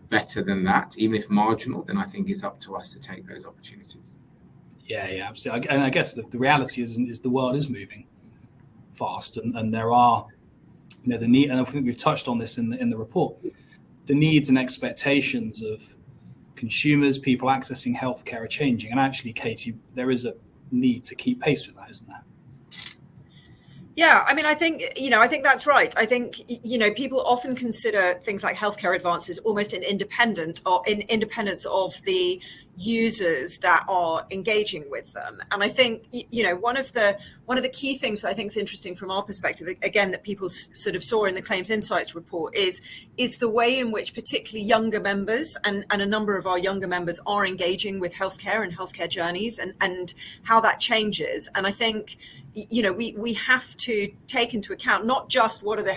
Speaker 7: better than that, even if marginal, then I think it's up to us to take those opportunities.
Speaker 1: Yeah, absolutely. And I guess the reality is the world is moving fast, and there are, the need, and I think we've touched on this in the report, the needs and expectations of consumers, people accessing healthcare are changing. And actually, Katie, there is a need to keep pace with that, isn't there?
Speaker 6: Yeah, I think that's right. I think, people often consider things like healthcare advances almost in independence of the users that are engaging with them. And I think, one of the key things that I think is interesting from our perspective, again, that people sort of saw in the Claims Insights report is the way in which particularly younger members and a number of our younger members are engaging with healthcare and healthcare journeys and how that changes. And I think, we have to take into account not just what are the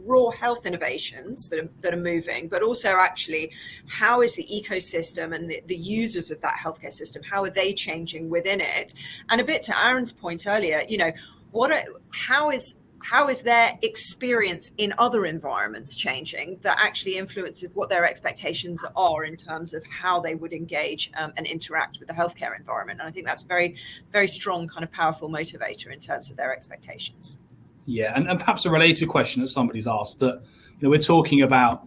Speaker 6: raw health innovations that are moving, but also actually how is the ecosystem and the users of that healthcare system, how are they changing within it? And a bit to Arun's point earlier, how is their experience in other environments changing that actually influences what their expectations are in terms of how they would engage and interact with the healthcare environment. And I think that's a very, very strong kind of powerful motivator in terms of their expectations.
Speaker 1: Yeah, and perhaps a related question that somebody's asked, that we're talking about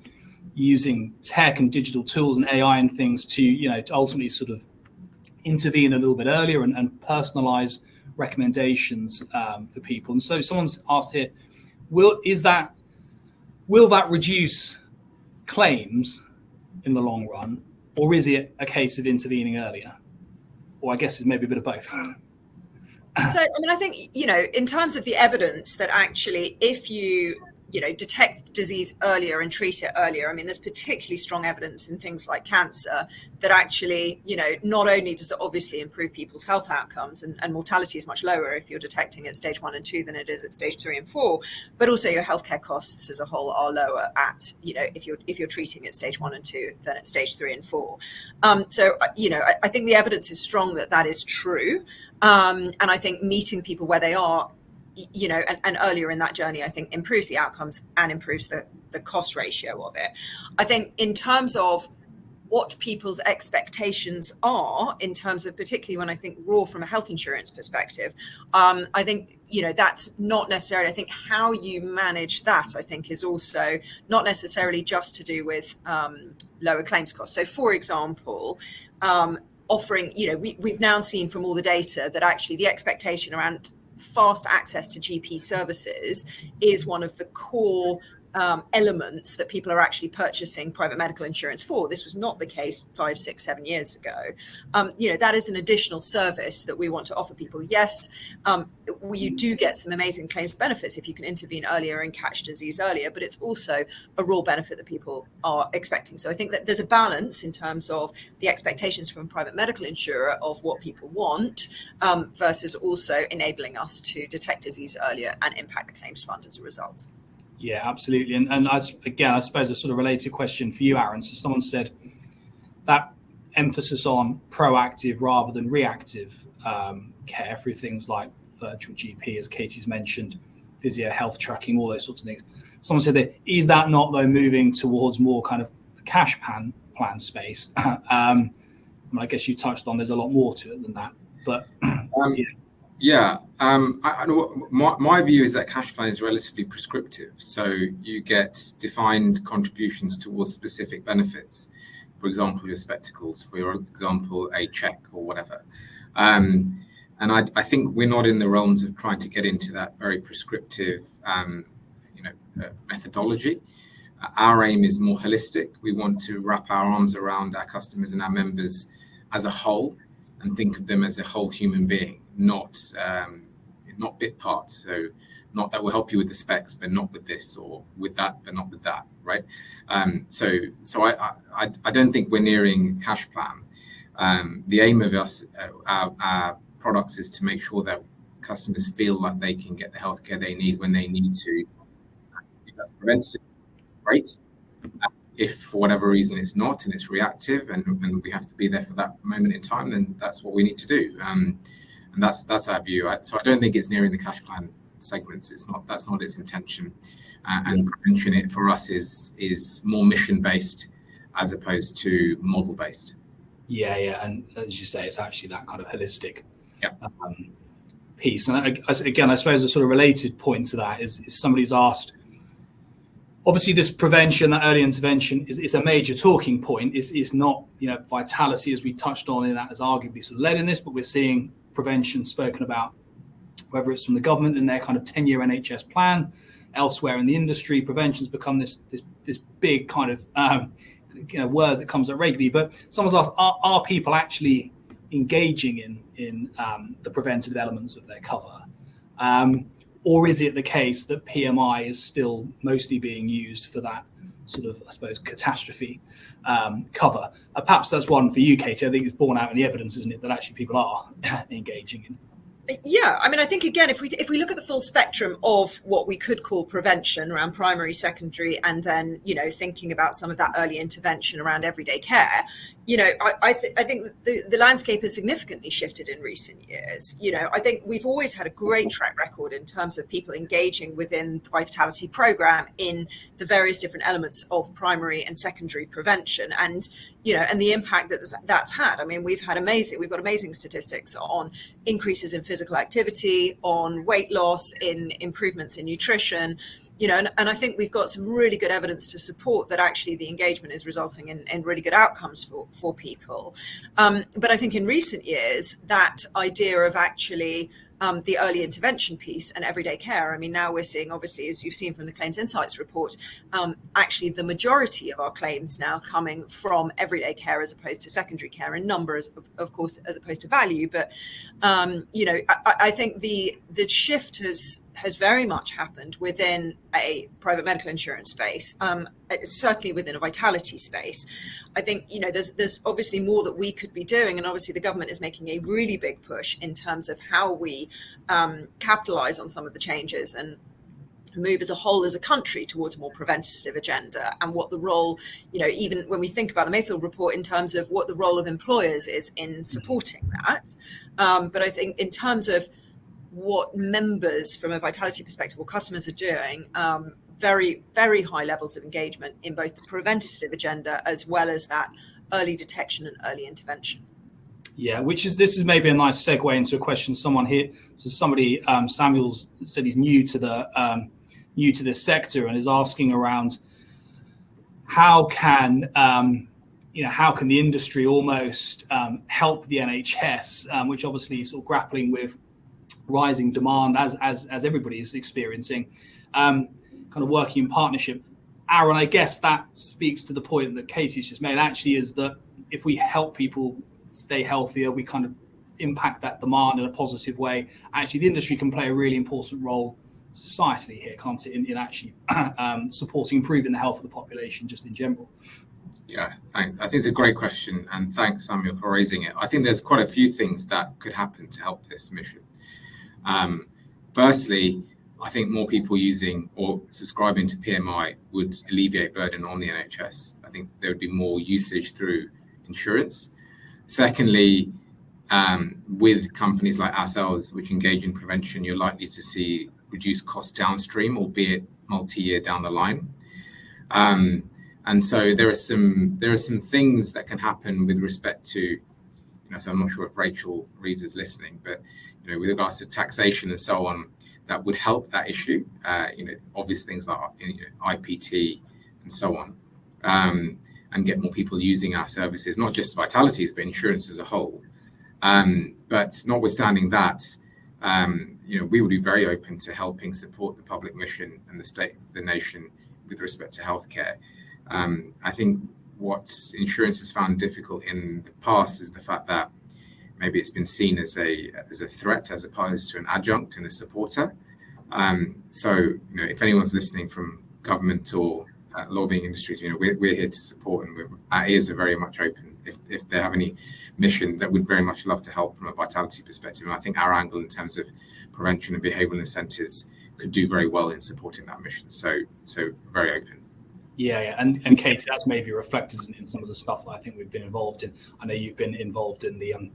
Speaker 1: using tech and digital tools and AI and things to ultimately sort of intervene a little bit earlier and personalize recommendations for people. And so someone's asked here, will that reduce claims in the long run, or is it a case of intervening earlier? Or I guess it's maybe a bit of both.
Speaker 6: So, I think, in terms of the evidence that actually if you detect disease earlier and treat it earlier, there's particularly strong evidence in things like cancer that actually, not only does it obviously improve people's health outcomes and mortality is much lower if you're detecting at stage 1 and 2 than it is at stage 3 and 4, but also your healthcare costs as a whole are lower at, if you're treating at stage 1 and 2 than at stage 3 and 4. So, I think the evidence is strong that is true. And I think meeting people where they are, and earlier in that journey, I think improves the outcomes and improves the cost ratio of it. I think in terms of what people's expectations are, in terms of particularly when I think raw from a health insurance perspective, I think, that's not necessarily, I think how you manage that, I think is also not necessarily just to do with lower claims costs. So for example, offering, we've now seen from all the data that actually the expectation around fast access to GP services is one of the core elements that people are actually purchasing private medical insurance for. This was not the case 5, 6, 7 years ago. That is an additional service that we want to offer people. Yes, you do get some amazing claims benefits if you can intervene earlier and catch disease earlier, but it's also a real benefit that people are expecting. So I think that there's a balance in terms of the expectations from a private medical insurer of what people want versus also enabling us to detect disease earlier and impact the claims fund as a result.
Speaker 1: Yeah, absolutely. And I suppose a sort of related question for you, Aaron. So someone said that emphasis on proactive rather than reactive care through things like virtual GP, as Katie's mentioned, physio health tracking, all those sorts of things. Someone said that, is that not, though, moving towards more kind of the cash plan space? I guess you touched on there's a lot more to it than that. But
Speaker 7: my view is that cash plan is relatively prescriptive. So you get defined contributions towards specific benefits. For example, your spectacles, for example, a check or whatever. And I think we're not in the realms of trying to get into that very prescriptive methodology. Our aim is more holistic. We want to wrap our arms around our customers and our members as a whole and think of them as a whole human being, not bit parts. So not that will help you with the specs, but not with this, or with that, but not with that, right? So I don't think we're nearing cash plan. The aim of us, our products, is to make sure that customers feel like they can get the healthcare they need when they need to. If that's preventative, great. If for whatever reason it's not and it's reactive and we have to be there for that moment in time, then that's what we need to do. And that's our view. So I don't think it's nearing the cash plan segments. That's not its intention. And prevention, it for us is more mission based as opposed to model based.
Speaker 1: Yeah, and as you say, it's actually that kind of holistic piece. And again, I suppose a sort of related point to that is somebody's asked. Obviously, this prevention, that early intervention, is a major talking point. It's not, vitality, as we touched on in that, as arguably sort of led in this, but we're seeing prevention spoken about, whether it's from the government in their kind of 10-year NHS plan, elsewhere in the industry. Prevention's become this big kind of word that comes up regularly. But someone's asked, are people actually engaging in the preventative elements of their cover? Or is it the case that PMI is still mostly being used for that sort of, I suppose, catastrophe cover? Perhaps that's one for you, Katie. I think it's borne out in the evidence, isn't it, that actually people are engaging in.
Speaker 6: Yeah, I think, again, if we look at the full spectrum of what we could call prevention around primary, secondary, and then, thinking about some of that early intervention around everyday care, I think the landscape has significantly shifted in recent years. I think we've always had a great track record in terms of people engaging within the Vitality program in the various different elements of primary and secondary prevention, and the impact that's had. We've got amazing statistics on increases in physical activity, on weight loss, in improvements in nutrition, and I think we've got some really good evidence to support that actually the engagement is resulting in really good outcomes for people. But I think in recent years, that idea of actually the early intervention piece and everyday care. Now we're seeing, obviously, as you've seen from the Claims Insights report, actually the majority of our claims now coming from everyday care as opposed to secondary care, in numbers, of course, as opposed to value. But, I think the shift has very much happened within a private medical insurance space, certainly within a vitality space. I think, there's obviously more that we could be doing, and obviously the government is making a really big push in terms of how we capitalize on some of the changes and move as a whole as a country towards a more preventative agenda, and what the role, even when we think about the Mayfield report in terms of what the role of employers is in supporting that. But I think in terms of what members from a vitality perspective or customers are doing, very, very high levels of engagement in both the preventative agenda as well as that early detection and early intervention.
Speaker 1: Yeah, this is maybe a nice segue into a question someone here. So somebody, Samuel's said he's new to this sector and is asking around how can the industry almost help the NHS, which obviously is sort of grappling with rising demand as everybody is experiencing, kind kind of working in partnership. Aaron, I guess that speaks to the point that Katie's just made, actually, is that if we help people stay healthier, we kind of impact that demand in a positive way. Actually, the industry can play a really important role societally here, can't it, in actually supporting, improving the health of the population just in general.
Speaker 7: Yeah, thanks. I think it's a great question, and thanks, Samuel, for raising it. I think there's quite a few things that could happen to help this mission. Firstly, I think more people using or subscribing to PMI would alleviate burden on the NHS. I think there would be more usage through insurance. Secondly, with companies like ourselves, which engage in prevention, you're likely to see reduced costs downstream, albeit multi-year down the line. And so there are some things that can happen with respect to, so I'm not sure if Rachel Reeves is listening, but with regards to taxation and so on, that would help that issue. Obvious things like IPT and so on, and get more people using our services, not just Vitalities, but insurance as a whole. But notwithstanding that, we would be very open to helping support the public mission and the state of the nation with respect to healthcare. I think what insurance has found difficult in the past is the fact that maybe it's been seen as a threat as opposed to an adjunct and a supporter. So if anyone's listening from government or lobbying industries, we're here to support, and our ears are very much open if they have any mission that would very much love to help from a Vitality perspective. And I think our angle in terms of prevention and behavioural incentives could do very well in supporting that mission. So very open.
Speaker 1: Yeah. And Katie, that's maybe reflected in some of the stuff that I think we've been involved in. I know you've been involved in the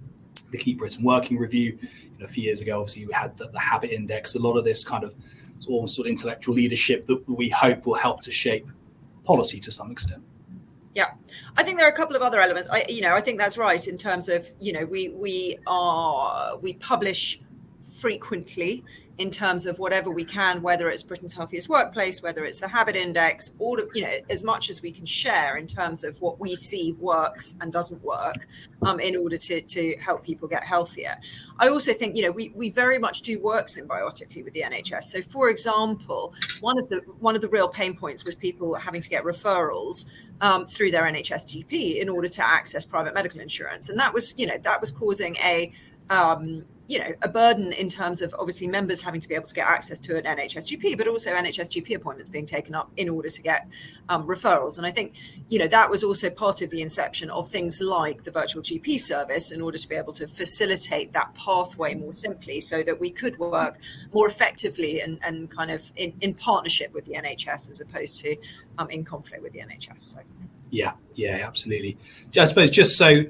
Speaker 1: Keep Britain Working Review. A few years ago, obviously, we had the Habit Index. A lot of this kind of sort of intellectual leadership that we hope will help to shape policy to some extent.
Speaker 6: Yeah, I think there are a couple of other elements. I think that's right in terms of we publish frequently in terms of whatever we can, whether it's Britain's Healthiest Workplace, whether it's the Habit Index, all of as much as we can share in terms of what we see works and doesn't work, in order to help people get healthier. I also think we very much do work symbiotically with the NHS. So, for example, one of the real pain points was people having to get referrals through their NHS GP in order to access private medical insurance, and that was causing a burden in terms of obviously members having to be able to get access to an NHS GP, but also NHS GP appointments being taken up in order to get referrals. And I think, that was also part of the inception of things like the virtual GP service in order to be able to facilitate that pathway more simply so that we could work more effectively and kind of in partnership with the NHS as opposed to in conflict with the NHS. So.
Speaker 1: Yeah, absolutely. I suppose just so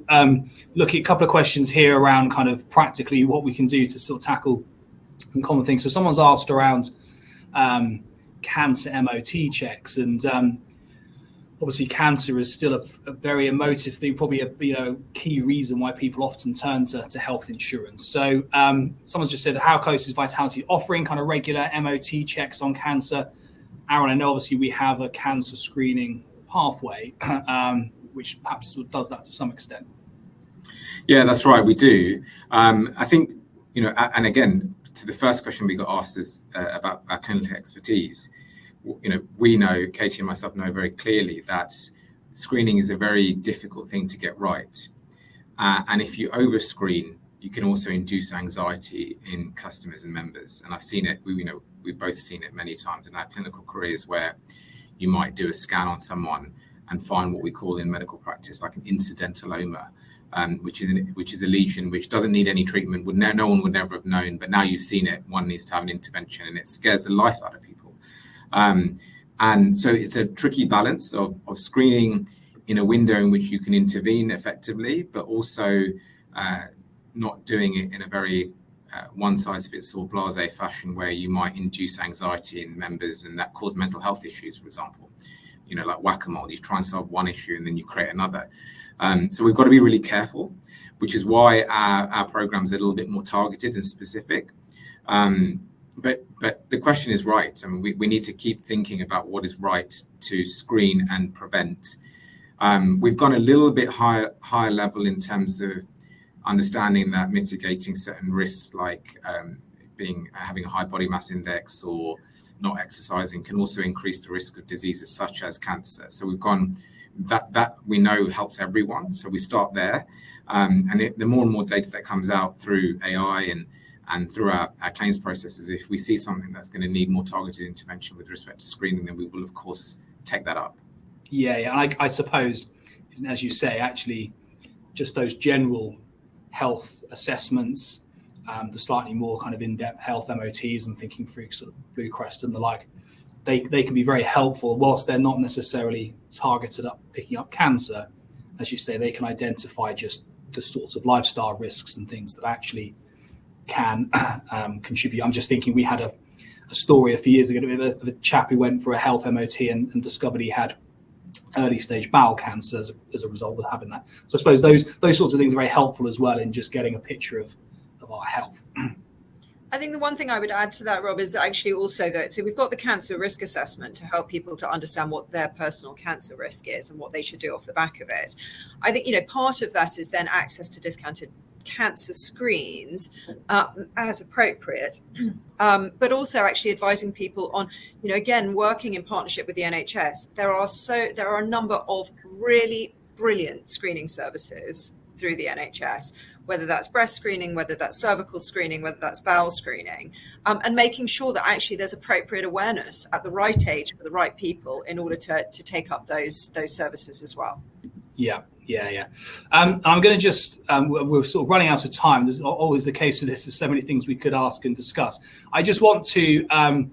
Speaker 1: look at a couple of questions here around kind of practically what we can do to sort of tackle some common things. So someone's asked around cancer MOT checks, and obviously cancer is still a very emotive thing, probably a key reason why people often turn to health insurance. So someone's just said, how close is Vitality offering kind of regular MOT checks on cancer? Aaron, I know obviously we have a cancer screening pathway, which perhaps does that to some extent.
Speaker 7: Yeah, that's right. We do. I think, and again, to the first question we got asked is about our clinical expertise. We know, Katie and myself know very clearly that screening is a very difficult thing to get right. And if you over-screen, you can also induce anxiety in customers and members. And I've seen it, we've both seen it many times in our clinical careers where you might do a scan on someone and find what we call in medical practice like an incidentaloma, which is a lesion which doesn't need any treatment. No one would never have known, but now you've seen it. One needs to have an intervention, and it scares the life out of people. And so it's a tricky balance of screening in a window in which you can intervene effectively, but also not doing it in a very one-size-fits-all blasé fashion where you might induce anxiety in members and that cause mental health issues, for example. Like whack-a-mole, you try and solve one issue and then you create another. So we've got to be really careful, which is why our program's a little bit more targeted and specific. But the question is right. I mean, we need to keep thinking about what is right to screen and prevent. We've gone a little bit higher level in terms of understanding that mitigating certain risks like having a high body mass index or not exercising can also increase the risk of diseases such as cancer. So we've gone, that we know helps everyone. So we start there. The more and more data that comes out through AI and through our claims processes, if we see something that's going to need more targeted intervention with respect to screening, then we will, of course, take that up.
Speaker 1: Yeah. And I suppose, as you say, actually, just those general health assessments, the slightly more kind of in-depth health MOTs, and thinking through sort of Blue Cross and the like, they can be very helpful. Whilst they're not necessarily targeted at picking up cancer, as you say, they can identify just the sorts of lifestyle risks and things that actually can contribute. I'm just thinking, we had a story a few years ago of a chap who went for a health MOT and discovered he had early stage bowel cancer as a result of having that. So I suppose those sorts of things are very helpful as well in just getting a picture of our health.
Speaker 6: I think the one thing I would add to that, Rob, is actually also that, so we've got the cancer risk assessment to help people to understand what their personal cancer risk is and what they should do off the back of it. I think, part of that is then access to discounted cancer screens as appropriate, but also actually advising people on, again, working in partnership with the NHS. There are a number of really brilliant screening services through the NHS, whether that's breast screening, whether that's cervical screening, whether that's bowel screening, and making sure that actually there's appropriate awareness at the right age for the right people in order to take up those services as well.
Speaker 1: Yeah. I'm going to just, we're sort of running out of time. There's always the case with this. There's so many things we could ask and discuss. I just want to,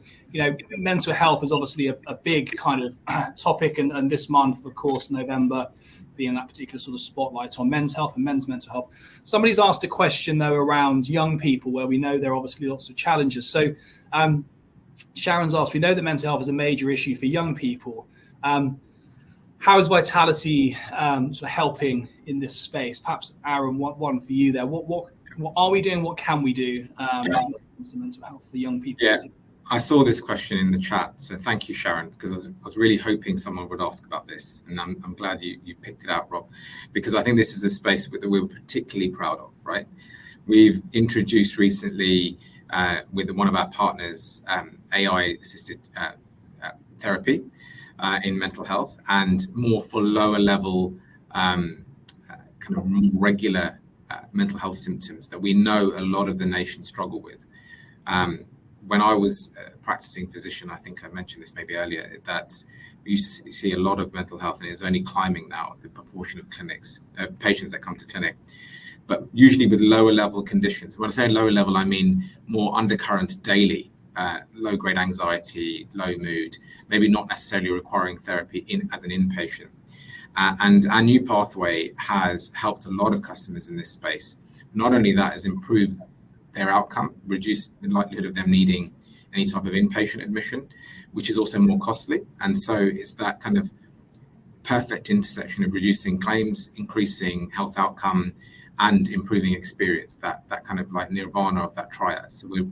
Speaker 1: mental health is obviously a big kind of topic. And this month, of course, November, being that particular sort of spotlight on men's health and men's mental health. Somebody's asked a question, though, around young people, where we know there are obviously lots of challenges. So Sharon's asked, we know that mental health is a major issue for young people. How is Vitality sort of helping in this space? Perhaps, Aaron, one for you there. What are we doing? What can we do for mental health for young people?
Speaker 7: Yeah, I saw this question in the chat, so thank you, Sharon, because I was really hoping someone would ask about this, and I'm glad you picked it out, Rob, because I think this is a space that we're particularly proud of, right? We've introduced recently with one of our partners AI-assisted therapy in mental health, and more for lower level kind of regular mental health symptoms that we know a lot of the nation struggle with. When I was a practicing physician, I think I mentioned this maybe earlier, that we used to see a lot of mental health, and it's only climbing now, the proportion of patients that come to clinic, but usually with lower level conditions. When I say lower level, I mean more undercurrent daily, low grade anxiety, low mood, maybe not necessarily requiring therapy as an inpatient. And our new pathway has helped a lot of customers in this space. Not only that, has improved their outcome, reduced the likelihood of them needing any type of inpatient admission, which is also more costly. And so it's that kind of perfect intersection of reducing claims, increasing health outcome, and improving experience, that kind of like nirvana of that triad. So we're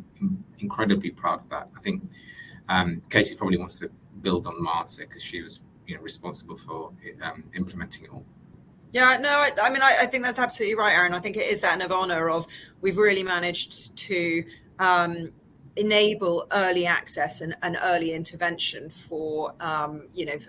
Speaker 7: incredibly proud of that. I think Katie probably wants to build on my answer, because she was responsible for implementing it all.
Speaker 6: Yeah, no, I think that's absolutely right, Aaron. I think it is that nirvana of, we've really managed to enable early access and early intervention for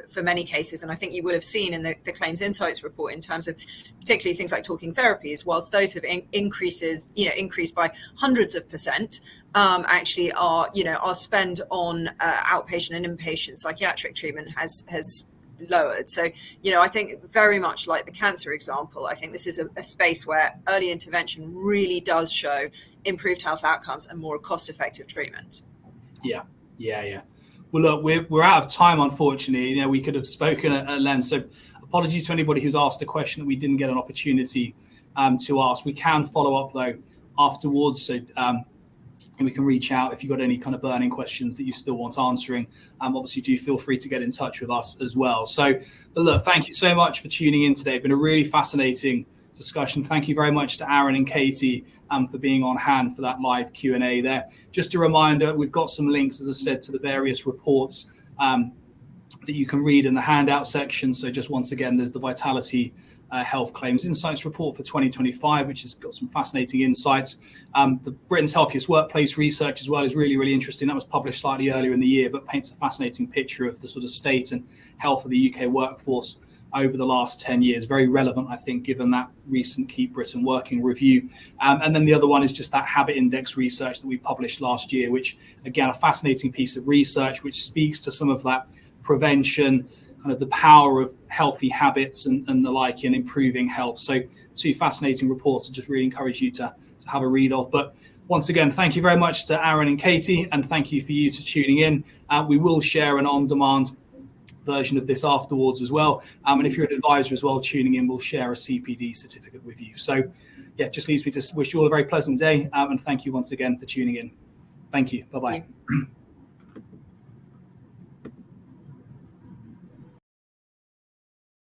Speaker 6: for many cases. And I think you will have seen in the Claims Insights report, in terms of particularly things like talking therapies, whilst those have increased by hundreds of %, actually our spend on outpatient and inpatient psychiatric treatment has lowered. So, I think very much like the cancer example, I think this is a space where early intervention really does show improved health outcomes and more cost-effective treatment.
Speaker 1: Yeah. Well, look, we're out of time, unfortunately. We could have spoken at length. So apologies to anybody who's asked a question that we didn't get an opportunity to ask. We can follow up, though, afterwards. So and we can reach out if you've got any kind of burning questions that you still want answering. Obviously, do feel free to get in touch with us as well. So, but look, thank you so much for tuning in today. It's been a really fascinating discussion. Thank you very much to Aaron and Katie for being on hand for that live Q&A there. Just a reminder, we've got some links, as I said, to the various reports that you can read in the handout section. So just once again, there's the Vitality health claims insights report for 2025, which has got some fascinating insights. The Britain's Healthiest Workplace research as well is really, really interesting. That was published slightly earlier in the year, but paints a fascinating picture of the sort of state and health of the UK workforce over the last 10 years. Very relevant, I think, given that recent Keep Britain Working review. And then the other one is just that habit index research that we published last year, which, again, a fascinating piece of research which speaks to some of that prevention, kind of the power of healthy habits and the like in improving health. So 2 fascinating reports I just really encourage you to have a read of. But once again, thank you very much to Aaron and Katie, and thank you for you to tuning in. We will share an on-demand version of this afterwards as well. And if you're an advisor as well tuning in, we'll share a CPD certificate with you. So yeah, just leaves me to wish you all a very pleasant day, and thank you once again for tuning in. Thank you. Bye-bye.